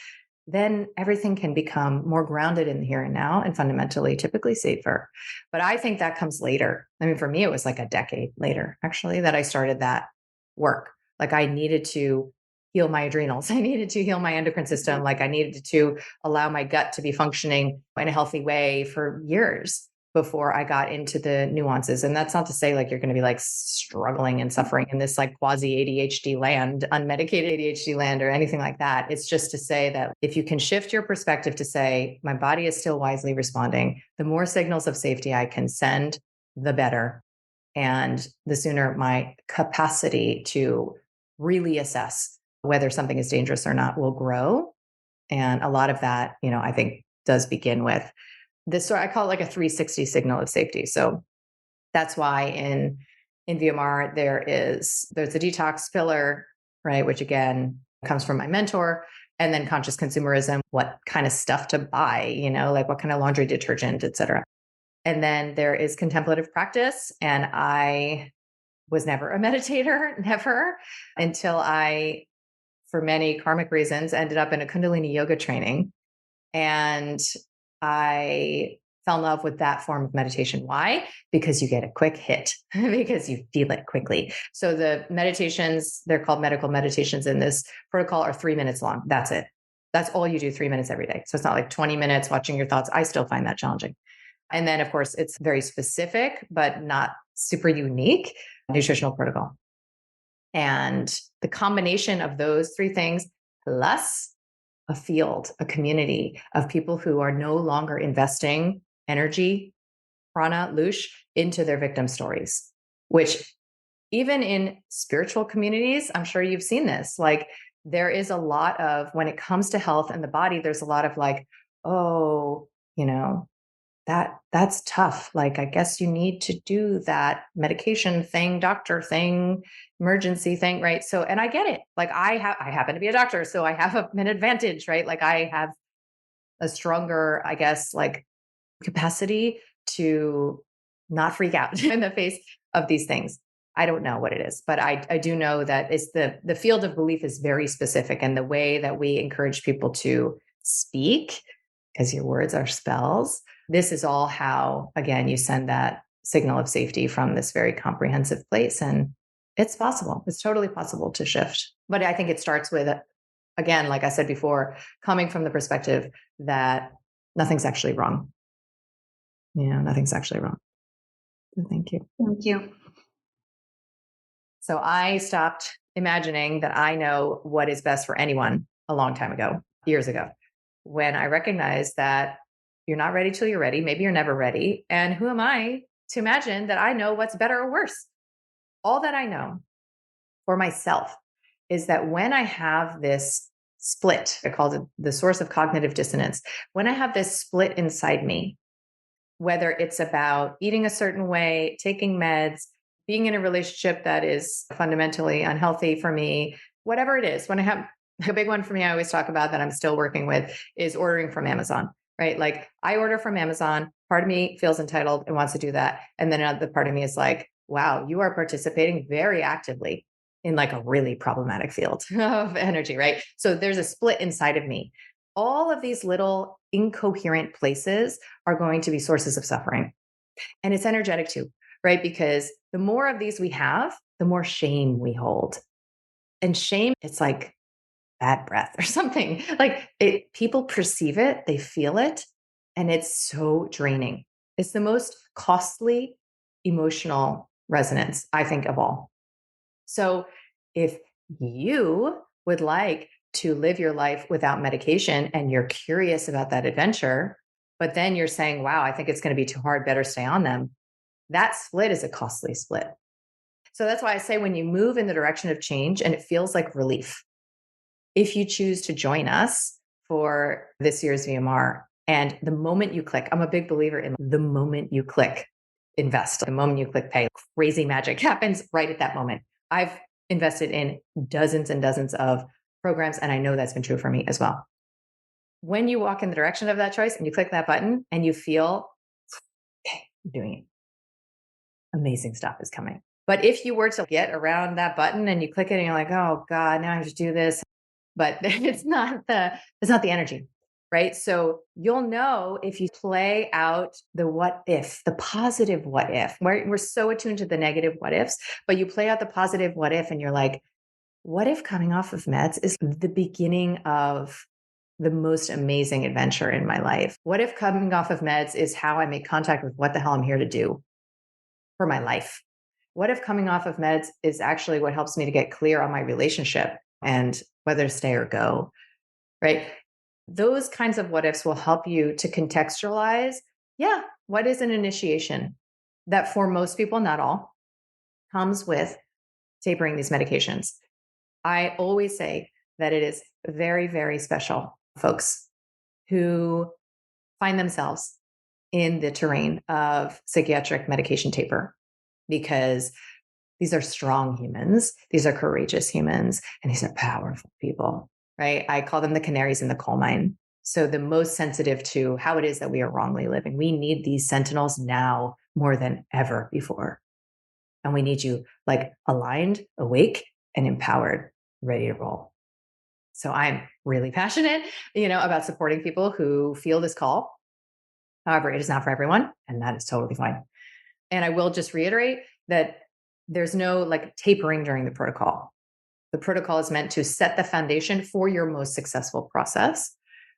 Then everything can become more grounded in the here and now and fundamentally typically safer. But I think that comes later. I mean, for me, it was like a decade later, actually, that I started that work. Like I needed to heal my adrenals. I needed to heal my endocrine system. Like I needed to allow my gut to be functioning in a healthy way for years before I got into the nuances. And that's not to say like you're going to be like struggling and suffering in this like quasi ADHD land, unmedicated ADHD land or anything like that. It's just to say that if you can shift your perspective to say, my body is still wisely responding, the more signals of safety I can send, the better. And the sooner my capacity to really assess whether something is dangerous or not will grow. And a lot of that, I think does begin with this sort, I call it like a 360 signal of safety. So that's why in VMR there's a detox pillar, right? Which again comes from my mentor, and then conscious consumerism, what kind of stuff to buy, like what kind of laundry detergent, et cetera. And then there is contemplative practice. And I was never a meditator, never, until I, for many karmic reasons, ended up in a Kundalini yoga training. And I fell in love with that form of meditation. Why? Because you get a quick hit, because you feel it quickly. So the meditations, they're called medical meditations in this protocol, are 3 minutes long. That's it. That's all you do, 3 minutes every day. So it's not like 20 minutes watching your thoughts. I still find that challenging. And then, of course, it's very specific, but not super unique nutritional protocol. And the combination of those three things, plus a field, a community of people who are no longer investing energy, prana, lush, into their victim stories, which even in spiritual communities, I'm sure you've seen this. Like there is a lot of, when it comes to health and the body, there's a lot of like, oh, that's tough. Like, I guess you need to do that medication thing, doctor thing, emergency thing, right? So, and I get it. Like I happen to be a doctor, so I have an advantage, right? Like I have a stronger, I guess, like capacity to not freak out in the face of these things. I don't know what it is, but I do know that it's the field of belief is very specific, and the way that we encourage people to speak, because your words are spells. This is all how, again, you send that signal of safety from this very comprehensive place. And it's possible. It's totally possible to shift. But I think it starts with, again, like I said before, coming from the perspective that nothing's actually wrong. Nothing's actually wrong. So thank you. Thank you. So I stopped imagining that I know what is best for anyone a long time ago, years ago, when I recognized that you're not ready till you're ready. Maybe you're never ready. And who am I to imagine that I know what's better or worse? All that I know for myself is that when I have this split, I call it the source of cognitive dissonance, when I have this split inside me, whether it's about eating a certain way, taking meds, being in a relationship that is fundamentally unhealthy for me, whatever it is, when I have a big one for me, I always talk about that I'm still working with is ordering from Amazon, right? Like I order from Amazon, part of me feels entitled and wants to do that. And then another part of me is like, wow, you are participating very actively in like a really problematic field of energy, right? So there's a split inside of me. All of these little incoherent places are going to be sources of suffering. And it's energetic too, right? Because the more of these we have, the more shame we hold. And shame, it's like bad breath or something. Like people perceive it, they feel it, and it's so draining. It's the most costly emotional resonance, I think, of all. So if you would like to live your life without medication and you're curious about that adventure, but then you're saying, wow, I think it's going to be too hard, better stay on them. That split is a costly split. So that's why I say when you move in the direction of change and it feels like relief, if you choose to join us for this year's VMR, and the moment you click, I'm a big believer in the moment you click, invest, the moment you click pay, crazy magic happens right at that moment. I've invested in dozens and dozens of programs, and I know that's been true for me as well. When you walk in the direction of that choice and you click that button and you feel, okay, I'm doing it, amazing stuff is coming. But if you were to get around that button and you click it and you're like, oh God, now I have to do this, but it's not the energy, right? So you'll know if you play out the what if, the positive what if. We're so attuned to the negative what ifs, but you play out the positive what if and you're like, what if coming off of meds is the beginning of the most amazing adventure in my life? What if coming off of meds is how I make contact with what the hell I'm here to do for my life? What if coming off of meds is actually what helps me to get clear on my relationship and whether to stay or go, right? Those kinds of what ifs will help you to contextualize, yeah, what is an initiation that for most people, not all, comes with tapering these medications. I always say that it is very, very special folks who find themselves in the terrain of psychiatric medication taper, because these are strong humans, these are courageous humans, and these are powerful people, right? I call them the canaries in the coal mine. So the most sensitive to how it is that we are wrongly living. We need these sentinels now more than ever before. And we need you like aligned, awake, and empowered, ready to roll. So I'm really passionate, about supporting people who feel this call. However, it is not for everyone, and that is totally fine. And I will just reiterate that there's no like tapering during the protocol. The protocol is meant to set the foundation for your most successful process.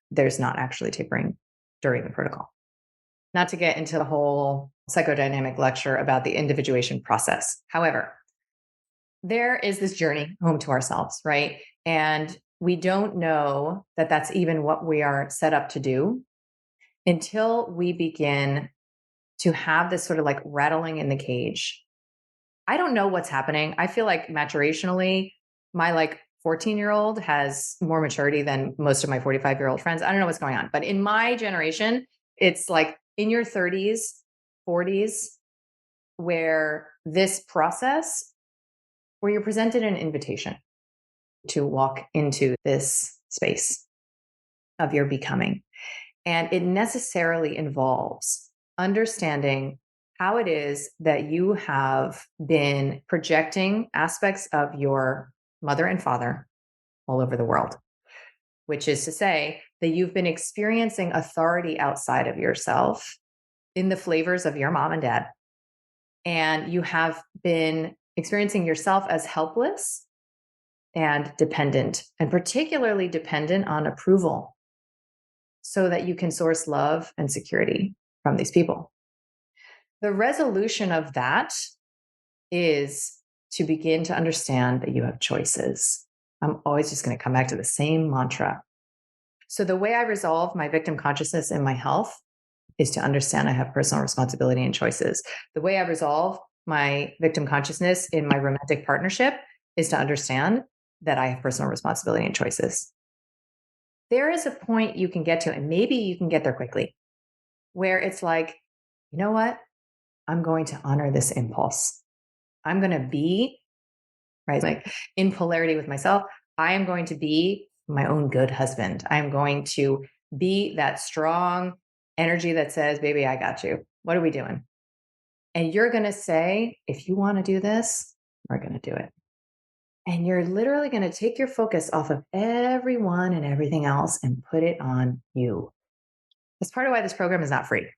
There's not actually tapering during the protocol. Not to get into the whole psychodynamic lecture about the individuation process. However, there is this journey home to ourselves, right? And we don't know that that's even what we are set up to do until we begin to have this sort of like rattling in the cage. I don't know what's happening. I feel like maturationally, my like 14-year-old has more maturity than most of my 45-year-old friends. I don't know what's going on. But in my generation, it's like in your 30s, 40s, where this process, where you're presented an invitation to walk into this space of your becoming. And it necessarily involves understanding how it is that you have been projecting aspects of your mother and father all over the world, which is to say that you've been experiencing authority outside of yourself in the flavors of your mom and dad. And you have been experiencing yourself as helpless and dependent, and particularly dependent on approval so that you can source love and security from these people. The resolution of that is to begin to understand that you have choices. I'm always just going to come back to the same mantra. So, the way I resolve my victim consciousness in my health is to understand I have personal responsibility and choices. The way I resolve my victim consciousness in my romantic partnership is to understand that I have personal responsibility and choices. There is a point you can get to, and maybe you can get there quickly, where it's like, you know what? I'm going to honor this impulse. I'm going to be, right, like in polarity with myself. I am going to be my own good husband. I'm going to be that strong energy that says, baby, I got you. What are we doing? And you're going to say, if you want to do this, we're going to do it. And you're literally going to take your focus off of everyone and everything else and put it on you. That's part of why this program is not free,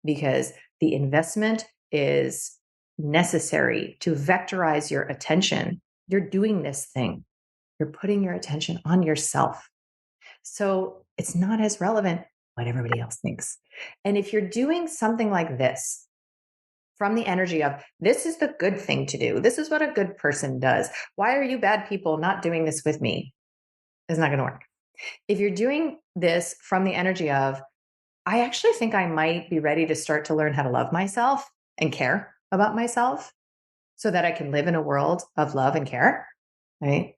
because the investment is necessary to vectorize your attention. You're doing this thing, you're putting your attention on yourself. So it's not as relevant what everybody else thinks. And if you're doing something like this from the energy of, this is the good thing to do, this is what a good person does, why are you bad people not doing this with me? It's not going to work. If you're doing this from the energy of, I actually think I might be ready to start to learn how to love myself and care about myself so that I can live in a world of love and care, right?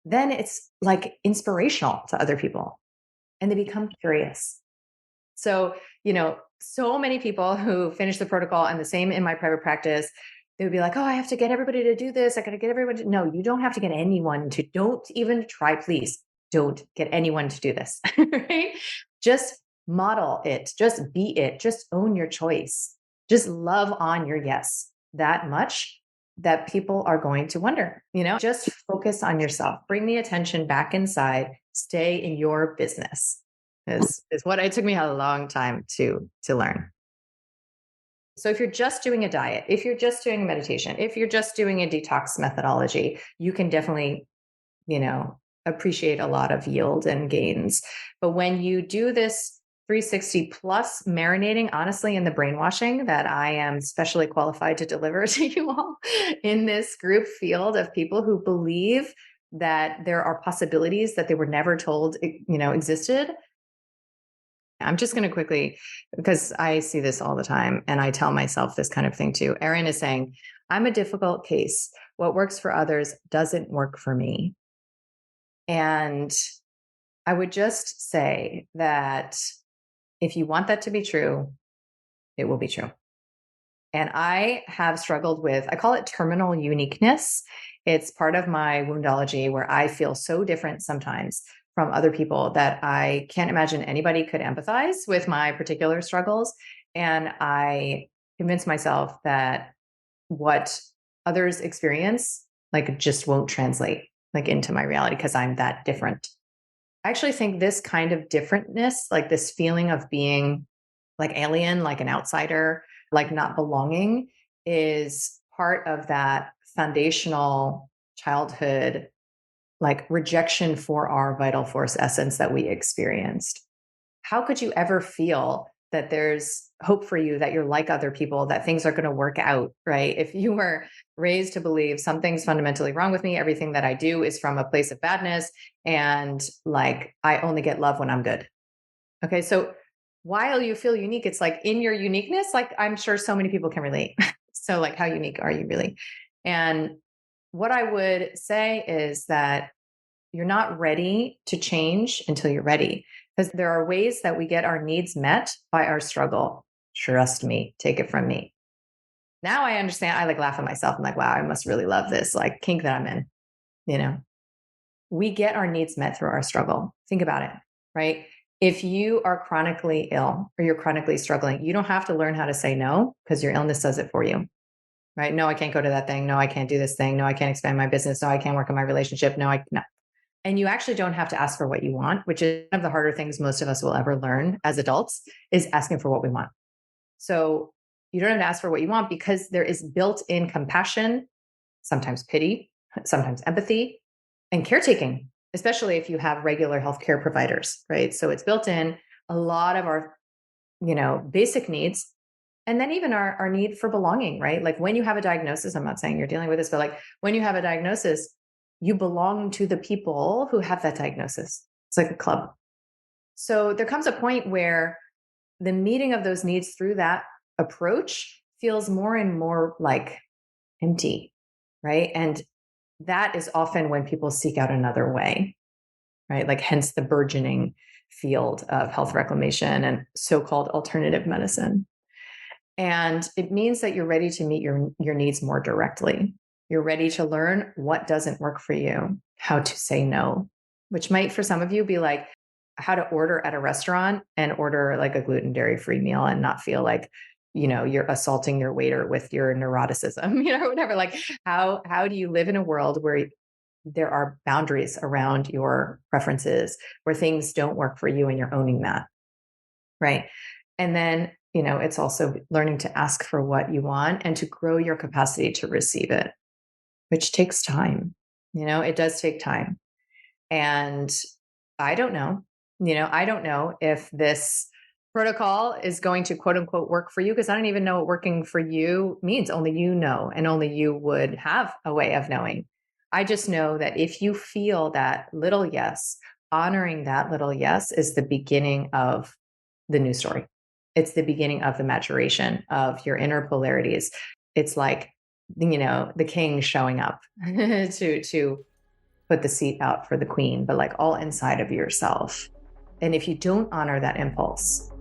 Then it's like inspirational to other people and they become curious. So, so many people who finish the protocol, and the same in my private practice, they would be like, oh, I have to get everybody to do this. I got to get everyone to. No, you don't have to get anyone to. Don't even try, please. Don't get anyone to do this, right? Just model it. Just be it. Just own your choice. Just love on your yes that much that people are going to wonder, just focus on yourself. Bring the attention back inside. Stay in your business is what it took me a long time to learn. So if you're just doing a diet, if you're just doing meditation, if you're just doing a detox methodology, you can definitely, appreciate a lot of yield and gains. But when you do this 360 plus marinating, honestly, in the brainwashing that I am specially qualified to deliver to you all in this group field of people who believe that there are possibilities that they were never told, existed. I'm just going to quickly, because I see this all the time and I tell myself this kind of thing too. Erin is saying, I'm a difficult case. What works for others doesn't work for me. And I would just say that if you want that to be true, it will be true. And I have struggled with, I call it terminal uniqueness. It's part of my woundology where I feel so different sometimes from other people that I can't imagine anybody could empathize with my particular struggles. And I convince myself that what others experience like just won't translate like into my reality because I'm that different. I actually think this kind of differentness, like this feeling of being like alien, like an outsider, like not belonging, is part of that foundational childhood, like rejection for our vital force essence that we experienced. How could you ever feel that there's hope for you, that you're like other people, that things are going to work out, right? If you were raised to believe something's fundamentally wrong with me, everything that I do is from a place of badness, and like I only get love when I'm good. Okay. So while you feel unique, it's like in your uniqueness, like I'm sure so many people can relate. So, like, how unique are you really? And what I would say is that you're not ready to change until you're ready, because there are ways that we get our needs met by our struggle. Trust me, take it from me. Now I understand. I like laugh at myself. I'm like, wow, I must really love this like kink that I'm in. You know, we get our needs met through our struggle. Think about it, right? If you are chronically ill or you're chronically struggling, you don't have to learn how to say no because your illness does it for you, right? No, I can't go to that thing. No, I can't do this thing. No, I can't expand my business. No, I can't work on my relationship. No. And you actually don't have to ask for what you want, which is one of the harder things most of us will ever learn as adults, is asking for what we want. So you don't have to ask for what you want because there is built in compassion, sometimes pity, sometimes empathy, and caretaking, especially if you have regular healthcare providers, right? So it's built in a lot of our, basic needs. And then even our need for belonging, right? Like when you have a diagnosis, I'm not saying you're dealing with this, but like when you have a diagnosis, you belong to the people who have that diagnosis. It's like a club. So there comes a point where the meeting of those needs through that approach feels more and more like empty, right? And that is often when people seek out another way, right? Like hence the burgeoning field of health reclamation and so-called alternative medicine. And it means that you're ready to meet your needs more directly. You're ready to learn what doesn't work for you, how to say no, which might for some of you be like how to order at a restaurant and order like a gluten dairy free meal and not feel like, you're assaulting your waiter with your neuroticism, whatever. Like how do you live in a world where there are boundaries around your preferences, where things don't work for you and you're owning that, right? And then, it's also learning to ask for what you want and to grow your capacity to receive it, which takes time. It does take time. And I don't know, I don't know if this protocol is going to quote unquote work for you, because I don't even know what working for you means. Only you know, and only you would have a way of knowing. I just know that if you feel that little yes, honoring that little yes is the beginning of the new story. It's the beginning of the maturation of your inner polarities. It's like, the king showing up to put the seat out for the queen, but like all inside of yourself. And if you don't honor that impulse,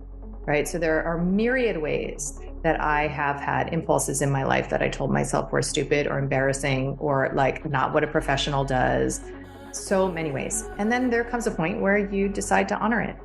right? So there are myriad ways that I have had impulses in my life that I told myself were stupid or embarrassing or like not what a professional does. So many ways. And then there comes a point where you decide to honor it.